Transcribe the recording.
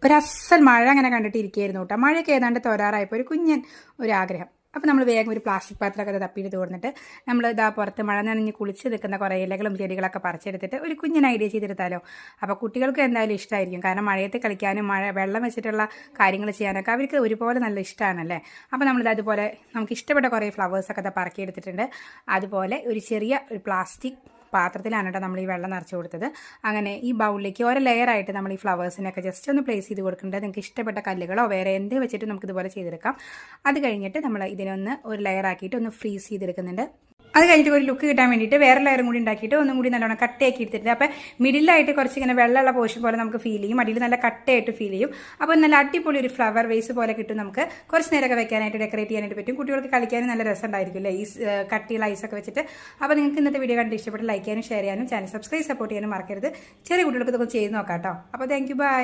ഒരു അസൽ മഴ അങ്ങനെ കണ്ടിട്ടിരിക്കുകയായിരുന്നു കേട്ടോ. മഴയൊക്കെ ഏതാണ്ട് തോരാറായപ്പോൾ ഒരു കുഞ്ഞൻ ഒരു ആഗ്രഹം. അപ്പോൾ നമ്മൾ വേഗം ഒരു പ്ലാസ്റ്റിക് പാത്രമൊക്കെ തപ്പിയിട്ട് തോന്നിട്ട് നമ്മൾ ഇതാ പുറത്ത് മഴ നനഞ്ഞ് കുളിച്ച് നിൽക്കുന്ന കുറേ ഇലകളും ചെടികളൊക്കെ പറിച്ചെടുത്തിട്ട് ഒരു കുഞ്ഞൻ ഐഡിയ ചെയ്തെടുത്താലോ. അപ്പോൾ കുട്ടികൾക്ക് എന്തായാലും ഇഷ്ടമായിരിക്കും. കാരണം മഴയത്ത് കളിക്കാനും വെള്ളം വെച്ചിട്ടുള്ള കാര്യങ്ങൾ ചെയ്യാനൊക്കെ അവർക്ക് ഒരുപോലെ നല്ല ഇഷ്ടമാണല്ലേ. അപ്പോൾ നമ്മളിത് അതുപോലെ നമുക്ക് ഇഷ്ടപ്പെട്ട കുറേ ഫ്ലവേഴ്സൊക്കെ പറക്കിയെടുത്തിട്ടുണ്ട്. അതുപോലെ ഒരു ചെറിയ ഒരു പ്ലാസ്റ്റിക് പാത്രത്തിലാണ് കേട്ടോ നമ്മൾ ഈ വെള്ളം നിറച്ച് കൊടുത്തത്. അങ്ങനെ ഈ ബൗളിലേക്ക് ഓരോ ലെയറായിട്ട് നമ്മൾ ഈ ഫ്ലവേഴ്സിനൊക്കെ ജസ്റ്റ് ഒന്ന് പ്ലേസ് ചെയ്ത് കൊടുക്കേണ്ടത്. നിങ്ങൾക്ക് ഇഷ്ടപ്പെട്ട കല്ലുകളോ വേറെ എന്ത് വെച്ചിട്ട് നമുക്ക് ഇതുപോലെ ചെയ്തെടുക്കാം. അത് കഴിഞ്ഞിട്ട് നമ്മൾ ഇതിനൊന്ന് ഒരു ലെയറാക്കിയിട്ട് ഒന്ന് ഫ്രീസ് ചെയ്തെടുക്കുന്നുണ്ട്. അത് കഴിഞ്ഞിട്ട് ഒരു ലുക്ക് കിട്ടാൻ വേണ്ടിയിട്ട് വേറെ ലെയറും കൂടി ഉണ്ടാക്കിയിട്ട് ഒന്നും കൂടി നല്ലോണം കട്ടയാക്കി എടുത്തിട്ട് അപ്പോൾ മിഡിലായിട്ട് കുറച്ച് ഇങ്ങനെ വെള്ളമുള്ള പോർഷൻ പോലെ നമുക്ക് ഫീൽ ചെയ്യും, അടിയിൽ നല്ല കട്ടയായിട്ട് ഫീൽ ചെയ്യും. അപ്പോൾ നല്ല അടിപൊളി ഒരു ഫ്ലവർ വേസ് പോലെ കിട്ടും. നമുക്ക് കുറച്ച് നേരമൊക്കെ വെക്കാനായിട്ട് ഡെക്കറേറ്റ് ചെയ്യാനായിട്ട് പറ്റും. കുട്ടികൾക്ക് കളിക്കാനും നല്ല രസം ഉണ്ടായിരിക്കും അല്ലേ ഈ കട്ടിയുള്ള ഐസൊക്കെ വെച്ചിട്ട്. അപ്പോൾ നിങ്ങൾക്ക് ഇന്നത്തെ വീഡിയോ കണ്ട് ഇഷ്ടപ്പെട്ട് ലൈക്ക് ചെയ്യാനും ഷെയർ ചെയ്യാനും ചാനൽ സബ്സ്ക്രൈബ് സപ്പോർട്ട് ചെയ്യാനും മറക്കരുത്. ചെറിയ കുട്ടികൾക്ക് ഇതൊക്കെ ചെയ്ത് നോക്കാം കേട്ടോ. അപ്പോൾ താങ്ക് യു, ബൈ.